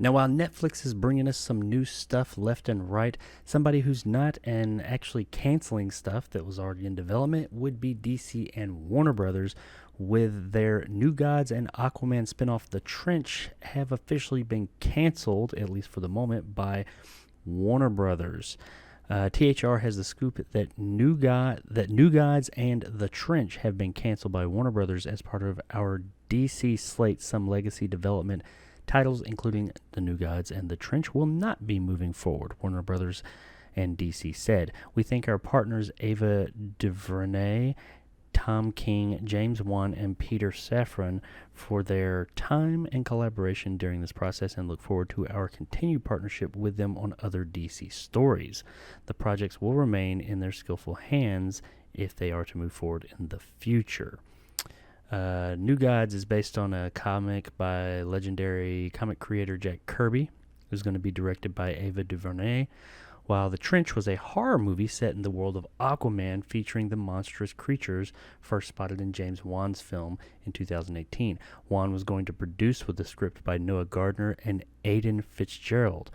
Now, while Netflix is bringing us some new stuff left and right, somebody who's not and actually canceling stuff that was already in development would be DC and Warner Brothers, with their New Gods and Aquaman spinoff The Trench have officially been canceled, at least for the moment, by Warner Brothers. THR has the scoop that New Gods and The Trench have been canceled by Warner Brothers as part of our DC slate. Some legacy development titles, including The New Gods and The Trench, will not be moving forward, Warner Brothers and DC said. We thank our partners Ava DuVernay, Tom King, James Wan, and Peter Safran for their time and collaboration during this process and look forward to our continued partnership with them on other DC stories. The projects will remain in their skillful hands if they are to move forward in the future. New Gods is based on a comic by legendary comic creator Jack Kirby, who's going to be directed by Ava DuVernay, while The Trench was a horror movie set in the world of Aquaman featuring the monstrous creatures first spotted in James Wan's film in 2018. Wan was going to produce with the script by Noah Gardner and Aidan Fitzgerald.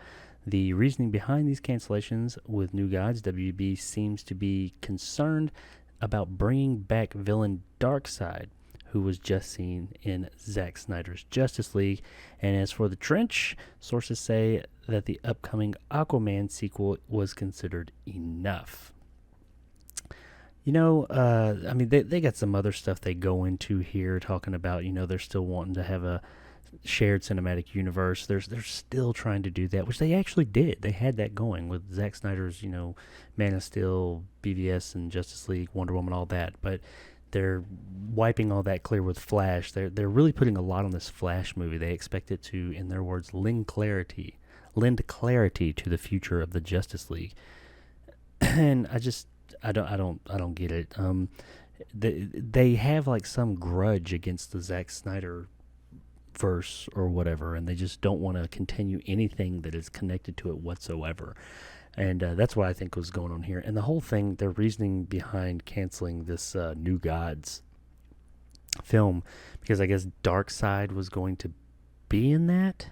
The reasoning behind these cancellations with New Gods, WB seems to be concerned about bringing back villain Darkseid, who was just seen in Zack Snyder's Justice League. And as for The Trench, sources say that the upcoming Aquaman sequel was considered enough. You know, I mean, they got some other stuff they go into here, talking about, you know, they're still wanting to have a shared cinematic universe. They're still trying to do that, which they actually did. They had that going with Zack Snyder's, you know, Man of Steel, BVS, and Justice League, Wonder Woman, all that. But they're wiping all that clear with Flash. They're really putting a lot on this Flash movie. They expect it to, in their words, lend clarity to the future of the Justice League. And I don't get it. They have like some grudge against the Zack Snyder verse or whatever, and they just don't want to continue anything that is connected to it whatsoever. And that's what I think was going on here. And the whole thing, their reasoning behind canceling this New Gods film, because I guess Darkseid was going to be in that,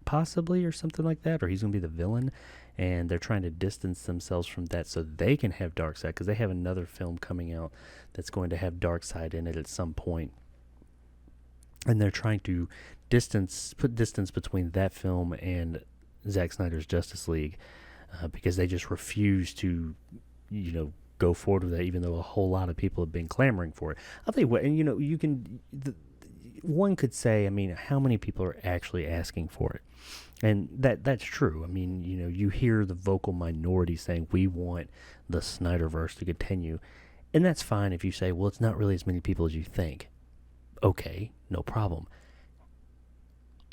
possibly, or something like that, or he's going to be the villain. And they're trying to distance themselves from that so they can have Darkseid, because they have another film coming out that's going to have Darkseid in it at some point. And they're trying to put distance between that film and Zack Snyder's Justice League. Because they just refuse to, you know, go forward with that, even though a whole lot of people have been clamoring for it. I'll tell you what, and you know, one could say, I mean, how many people are actually asking for it? And that's true. I mean, you know, you hear the vocal minority saying, we want the Snyderverse to continue. And that's fine if you say, well, it's not really as many people as you think. Okay, no problem.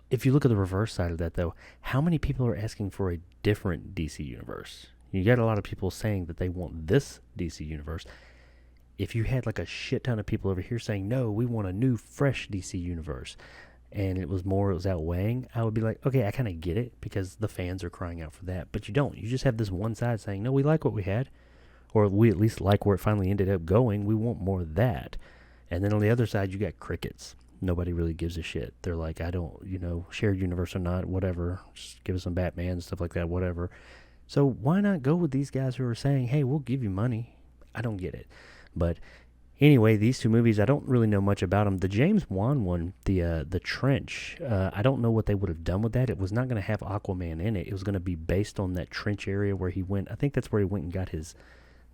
If you look at the reverse side of that, though, how many people are asking for a different DC universe? You got a lot of people saying that they want this DC universe. If you had like a shit ton of people over here saying, no, we want a new, fresh DC universe, and it was outweighing, I would be like, okay, I kind of get it, because the fans are crying out for that. But you don't. You just have this one side saying, no, we like what we had, or we at least like where it finally ended up going. We want more of that. And then on the other side, you got crickets. Nobody really gives a shit. They're like, I don't, you know, shared universe or not, whatever. Just give us some Batman and stuff like that, whatever. So why not go with these guys who are saying, hey, we'll give you money? I don't get it. But anyway, these two movies, I don't really know much about them. The James Wan one, the Trench, I don't know what they would have done with that. It was not going to have Aquaman in it. It was going to be based on that trench area where he went. I think that's where he went and got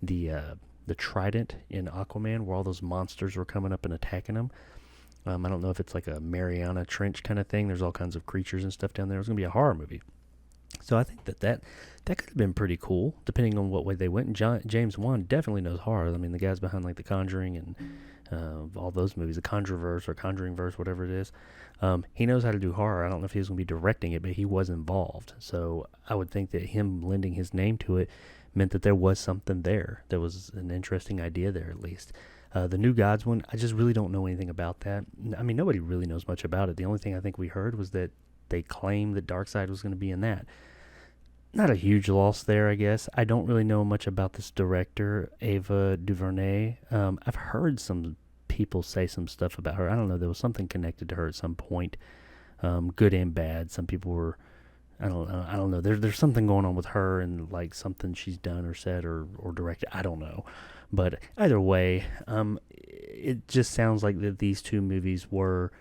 the trident in Aquaman, where all those monsters were coming up and attacking him. I don't know if it's like a Mariana Trench kind of thing. There's all kinds of creatures and stuff down there. It was going to be a horror movie. So I think that could have been pretty cool, depending on what way they went. And James Wan definitely knows horror. I mean, the guy's behind like The Conjuring and all those movies, the Conjureverse or Conjuringverse, whatever it is. He knows how to do horror. I don't know if he was going to be directing it, but he was involved. So I would think that him lending his name to it meant that there was something there. There was an interesting idea there, at least. The New Gods one, I just really don't know anything about that. I mean, nobody really knows much about it. The only thing I think we heard was that they claimed that Darkseid was going to be in that. Not a huge loss there, I guess. I don't really know much about this director, Ava DuVernay. I've heard some people say some stuff about her. I don't know. There was something connected to her at some point, good and bad. Some people were I don't know. I don't know. There's something going on with her and like something she's done or said or directed. I don't know. But either way, it just sounds like that these two movies were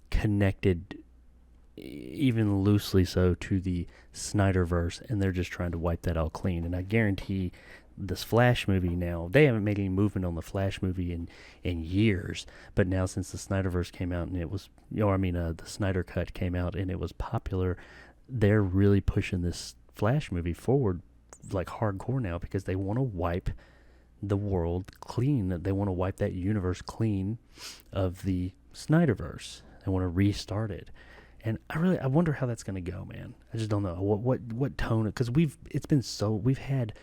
connected, even loosely so, to the Snyderverse, and they're just trying to wipe that all clean. And I guarantee this Flash movie now, they haven't made any movement on the Flash movie in years, but now since the Snyderverse came out and it was, the Snyder Cut came out and it was popular, they're really pushing this Flash movie forward like hardcore now because they want to wipe the world clean. They want to wipe that universe clean of the Snyderverse. They want to restart it. And I wonder how that's going to go, man. I just don't know what tone, because we've had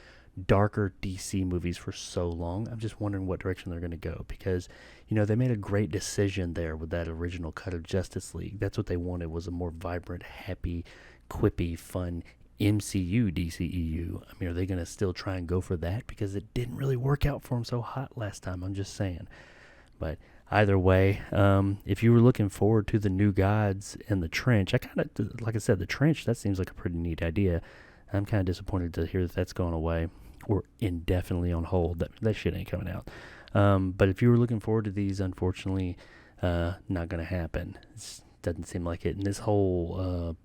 darker DC movies for so long. I'm just wondering what direction they're going to go, because they made a great decision there with that original cut of Justice League. That's what they wanted, was a more vibrant, happy, quippy, fun MCU DCEU. I mean, are they going to still try and go for that, because it didn't really work out for them so hot last time? I'm just saying. But either way, if you were looking forward to the New Gods and the Trench, like I said, the Trench, that seems like a pretty neat idea. I'm kind of disappointed to hear that that's gone away or indefinitely on hold. That shit ain't coming out. But if you were looking forward to these, unfortunately, not going to happen. It doesn't seem like it. And this whole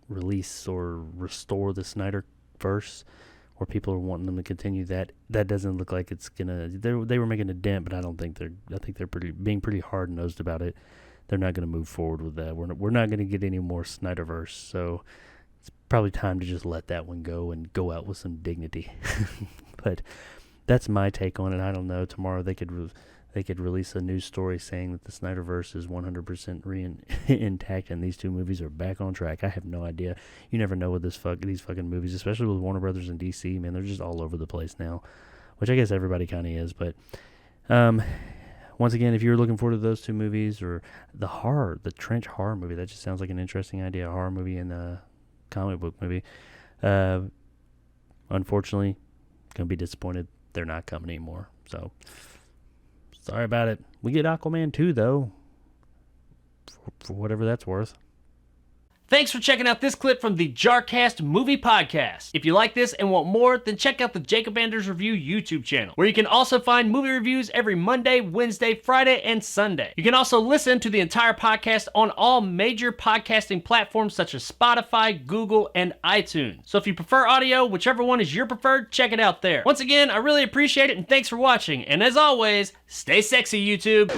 release or restore the Snyderverse, where people are wanting them to continue that doesn't look like it's gonna. They were making a dent, but I think they're being pretty hard nosed about it. They're not going to move forward with that. We're not going to get any more Snyderverse. So it's probably time to just let that one go and go out with some dignity. But that's my take on it. I don't know. Tomorrow they could release a news story saying that the Snyderverse is 100% intact and these two movies are back on track. I have no idea. You never know with these fucking movies, especially with Warner Brothers and DC. Man, they're just all over the place now, which I guess everybody kind of is. But once again, if you're looking forward to those two movies, or the Trench horror movie, that just sounds like an interesting idea. A horror movie and a comic book movie. Unfortunately, gonna be disappointed they're not coming anymore. So sorry about it. We get Aquaman 2, though, for whatever that's worth. Thanks for checking out this clip from the Jarcast Movie Podcast. If you like this and want more, then check out the Jacob Anders Review YouTube channel, where you can also find movie reviews every Monday, Wednesday, Friday, and Sunday. You can also listen to the entire podcast on all major podcasting platforms such as Spotify, Google, and iTunes. So if you prefer audio, whichever one is your preferred, check it out there. Once again, I really appreciate it, and thanks for watching. And as always, stay sexy, YouTube.